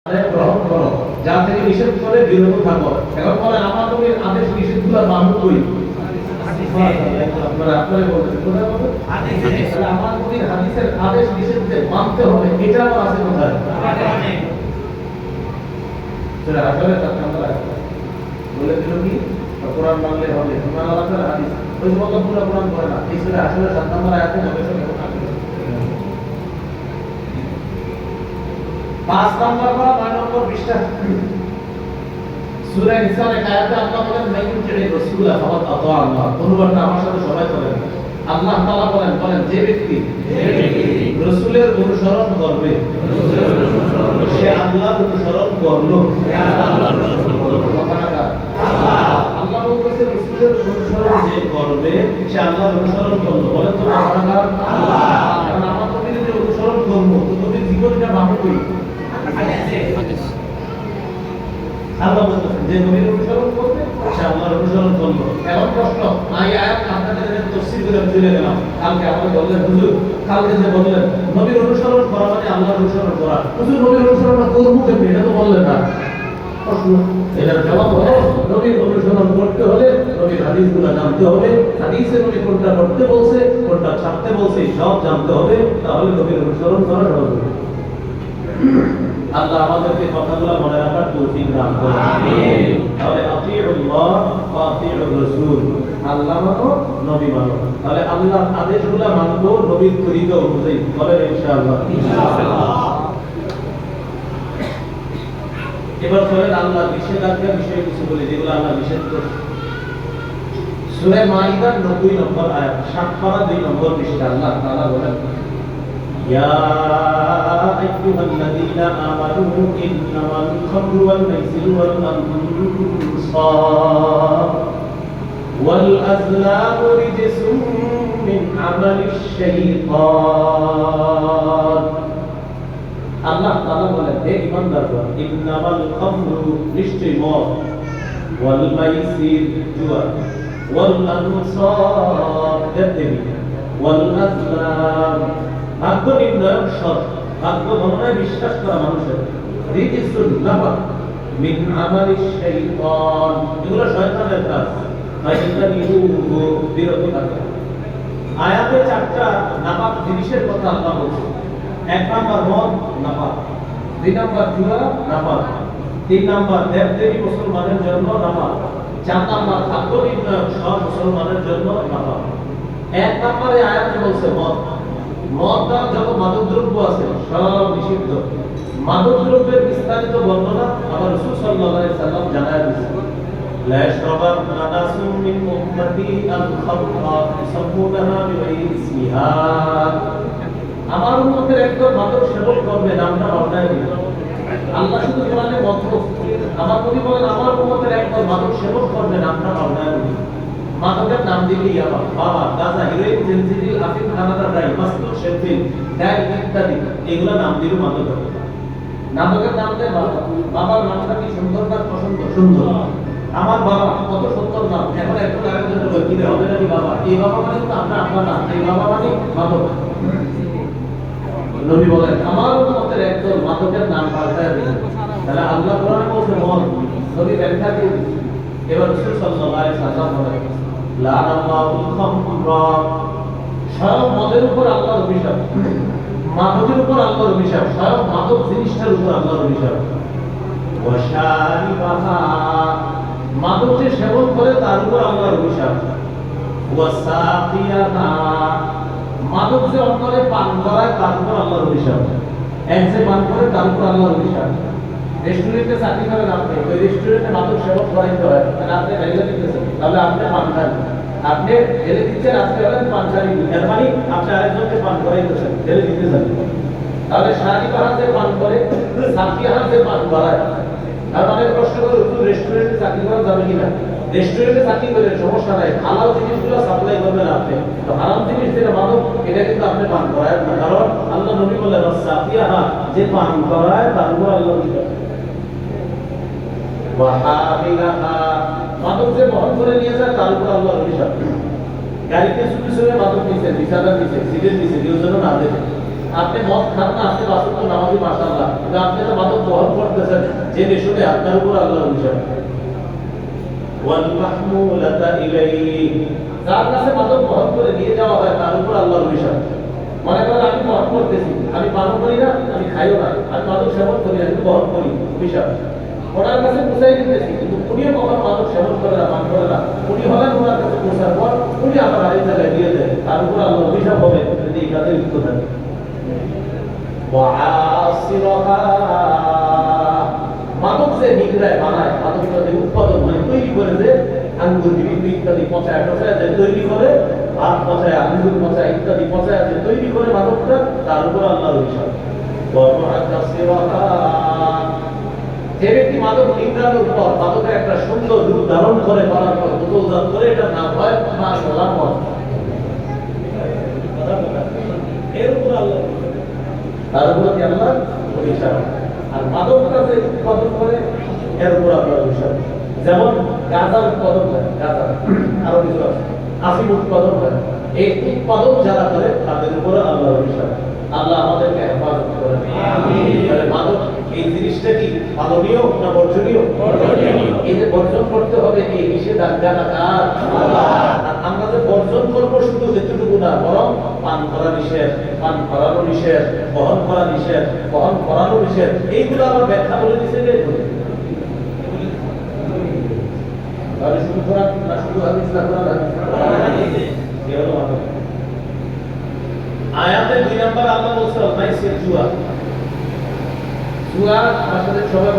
গ্রহণ করো, যা থেকে নিষেধ করে বিরত থাকো। এখন বলেন আমার নবীর আদেশ নিষেধগুলো মানব কই? আপনারা বলতেন কোথায় বলবেন? তাহলে আমার নবীর হাদিসের আদেশ নিষেধকে মানতে হবে, এটা আমার আছে কোথায়? সেটা আসলে আমরা বলে দিল কি কোরআন মানলে হবে, তোমার আলাদা হাদিস ওই বললাম পুরো কোরআন করে না, এই সেটা আসলে 7 নম্বর আয়াতে হবে। 5 নম্বর বা 9 নম্বর পৃষ্ঠা সূরা নিসার এর আয়াতে আল্লাহ বলেন মাইয়ুন তি'i রাসূলা ফাকাদ আতা আল্লাহ। অনুবাদটা আমার সাথে সবাই করেন। আল্লাহ তাআলা বলেন যে ব্যক্তি রাসূলের অনুসরণ করবে সে আল্লাহর অনুসরণ করলো। আল্লাহ বলতেছে রাসূলের অনুসরণ যে করবে সে আল্লাহর অনুসরণ করলো। বলেন তো সুবহানাল্লাহ। কারণ আমরা তো যদি অনুসরণ করব তো নবীর জীবনটা ভালো করি। আল্লাহ বলতেছেন যে নবীর অনুসরণ করবে সে আল্লাহর অনুসরণ করবে। এখন প্রশ্ন, এই আয়াত আপনাদের তাফসীর করে চলে গেলাম। কালকে আমাকে বললেন হুজুর, কালকে যে বললেন নবীর অনুসরণ করা মানে আল্লাহর অনুসরণ করা, হুজুর নবীর অনুসরণ করব কেমনে এটা তো বললেন না। প্রশ্ন এটার জবাব হলো নবীর অনুসরণ করতে হলে নবীর হাদিসগুলো জানতে হবে, হাদিসে নবী কোনটা করতে বলছে কোনটা ছাড়তে বলছে সব জানতে হবে, তাহলে নবীর অনুসরণ করা সহজ হবে। আল্লাহ আমাদেরকে কথাগুলো মনে রাখার তৌফিক দান করুন। আমিন। তাহলে আতিউল্লাহ ওয়া আতিউর রাসূল, আল্লাহ মানো নবী মানো। তাহলে আল্লাহর আদেশগুলো মানবো নবীর তরিকা অনুযায়ী। বলেন ইনশাআল্লাহ। ইনশাআল্লাহ। এবার চলেন আল্লাহর নিষেধাজ্ঞা বিষয়ে কিছু বলি, যেগুলো আল্লাহ নিষেধ করেছেন। সূরা মাইদার 90 নম্বর আয়াত, 7 পারা 2 নম্বর পৃষ্ঠা আল্লাহ তাআলা বলেন يا أيها الذين آمنوا إنما الخمر والميسر والأنصاب والأزلام رجس من عمل الشيطان। আল্লাহ তাআলা বলেন হে ঈমানদাররা, ইন্নামাল খামরু নিশ্চয় মদ, ওয়াল মাইসির জুয়া, ওয়াল আনসাব দেবদেবী, ওয়াল আজলাম ভাগ্য নির্ণয়ক সৎ, ভাগ্য গণনায় বিশ্বাস করা মানুষের রিজিসুন নাফাক মিন আমালিশ শাইতান, এগুলো শয়তানের কাজ, তাই এটা নিহু বিরত থাকে। আয়াতে 4টা নাপাক জিনিসের কথা আল্লাহ বলছেন। 1 নাম্বার মদ নাপাক, 2 নাম্বার জুয়া নাপাক, 3 নাম্বার দেবদেবী মুসলমানের জন্য নাপাক, 4 নাম্বার ভাগ্য নির্ণয়ক সৎ মুসলমানের জন্য নাপাক। 1 নম্বরে আয়াতে বলছে মদ, মদটা যত মাদকদ্রব্য আছে সব নিষিদ্ধ। মাদকদ্রব্যের বিস্তারিত বর্ণনা আমার রাসূল সাল্লাল্লাহু আলাইহি সাল্লাম জানায় দিয়েছেন, লা ইয়াশরাবান্না নাসুম মিন উম্মতি আল-খামরা ইয়াসাম্মুনাহা বিগাইরি ইসমিহা। আমার উম্মতের একদম মাদক সেবন করবে, নামটা বদলায় দিবে। আল্লাহ শুধু কোরআনে বলছে, আমার নবী বলেন আমার উম্মতের একদম মাদক সেবন করবে, নামটা বদলায় দিবে। মাদকের নাম দিলি ইয়াবা, বাবা, গাঁজা, হেরোইন, ফেনসিডিল, আফিম, কানাডা ড্রাই, মাস্তুর, শেফিল, ডাই ইত্যাদি, এগুলা নাম দিল মাদক। নামকের নাম দেয় বাবা। বাবার নামটা কি সুন্দর না পছন্দ? সুন্দর। আমার বাবা কত সুন্দর নাম। এখন একটু আরেকজন বলে কি হবে নাকি বাবা, এই বাবা মানে তো আমরা আপনার নাম, এই বাবা মানে মাদক। নবী বলেন আমার উম্মতের একদল মাদকের নাম পাল্টায় দিল। তাহলে আল্লাহ কোরআনে বলছে মদ, নবী ব্যাখ্যা দিয়ে দিয়েছে। এবার রাসূল সাল্লাল্লাহু আলাইহি সাল্লাম বলেন লানাল্লাহুল খামরা, স্বয়ং মদের উপর আল্লাহর অভিশাপ, মাদকের উপর আল্লাহর অভিশাপ, স্বয়ং মাদক জিনিসটার উপর আল্লাহর অভিশাপ। ওয়াশারিবাহা, মাদক যে সেবন করে তার উপর আল্লাহর অভিশাপ। ওয়াসাকিয়াহা, মাদক যে অন্তরে পান করায় তার উপর আল্লাহর অভিশাপ। এক যে পান করে তার উপর আল্লাহর অভিশাপ। রেস্টুরেন্টে চাকরি করেন আপনি, ওই রেস্টুরেন্টে মাদক সেবন করাইতে হয়, তাহলে আপনি ভেঙে দিতেছেন, তাহলে আপনি পান খান, আপনি ঢেলে দিচ্ছেন, আপনি হলেন পানকারী, এর মানে আপনি আরেকজনকে পান করাইতেছেন, ঢেলে দিতেছেন। তাহলে শাড়ি বাহাতে পান করে, সাথী হাতে পান করায়। আর অনেক প্রশ্ন করে রেস্টুরেন্টে চাকরি করা যাবে কিনা? রেস্টুরেন্টে চাকরি করে সমস্যা নাই, হালাল জিনিসগুলো সাপ্লাই করবেন আপনি, তো হারাম জিনিস যেটা মাদক এটা কিন্তু আপনি পান করায় না। কারণ আল্লাহ নবী বলেন সাথিয়াহা, যে পান করায় তার উপর আল্লাহ অভিশাপ। ওয়াহামিলাহা, মাদক যে বহন করে নিয়ে যায় তার উপর আল্লাহর অভিশাপ। গাড়িতে শুনে শুনে মাদক নিছে, বিছানা নিছে, সিগারেট নিছে, কেউ যেন না দেখে। আপনি মদ খান না, আপনি বাসন নামাজি মাশাআল্লাহ, কিন্তু আপনি তো মাদক বহন করতেছেন, জেনে শুনে আপনার উপর আল্লাহর অভিশাপ। ওয়াল মাহমুলাতা ইলাইহি, যার কাছে মাদক বহন করে নিয়ে যাওয়া হয় তার উপর আল্লাহর অভিশাপ। মনে করেন আমি বহন করতেছি, আমি পান করি না, আমি খাইও না, আমি মাদক সেবন করি না, কিন্তু বহন করি, অভিশাপ। ওনার কাছে পৌঁছাই দিতেছি, কিন্তু উনিও কখনো মাদক সেবন করে না, পান করে না, উনি হলেন ওনার কাছে পৌঁছার পর উনি আমার আরেক জায়গায় দিয়ে দেন, তার উপর আল্লাহ অভিশাপ হবে যদি এই কাজে লিপ্ত থাকে। মাদক যে নিগ্রায় বানায়, মাদকটা যে উৎপাদন মানে তৈরি করে, যে আঙ্গুর বিভিন্ন ইত্যাদি পচায় টচায় যে তৈরি করে, ভাত পচায়, আঙ্গুর পচায় ইত্যাদি পচায় যে তৈরি করে মাদকটা, তার উপর আল্লাহর অভিশাপ। যে ব্যক্তি মাদক নিগ্রানোর পর মাদকের একটা সুন্দর রূপ ধারণ করে, করার পর বোতলজাত করে, এটার নাম হয় মাশরাব। এর উপর আল্লাহ, তার উপর কি আল্লাহ অভিশাপ। আর মাদকটা যে উৎপাদন করে, এর উপর আল্লাহর অভিশাপ। যেমন গাঁজার উৎপাদন হয়, গাঁজা আরো কিছু আছে, আফিম উৎপাদন হয়, এই উৎপাদন যারা করে তাদের উপর আল্লাহর অভিশাপ। আল্লাহ আমাদেরকে হেফাজত করেন। তাহলে মাদক এই জিনিসটা কি মাননীয় না বর্জনীয়? এই যে বর্জন করতে হবে, এই নিষেধাজ্ঞা না কার? আমরা যে বর্জন করবো শুধু এতটুকু না, বরং পান করা নিষেধ, পান করানো নিষেধ, বহন করা নিষেধ, বহন করানো নিষেধ, এইগুলো আবার ব্যাখ্যা বলে দিচ্ছে কে? তাহলে শুধু কোরআন না, শুধু হাদিস না, কোরআন হাদিস। আয়াতের 2 নম্বর আল্লাহ বলছে মাইসির জুয়া। জুয়া আমাদের সবাই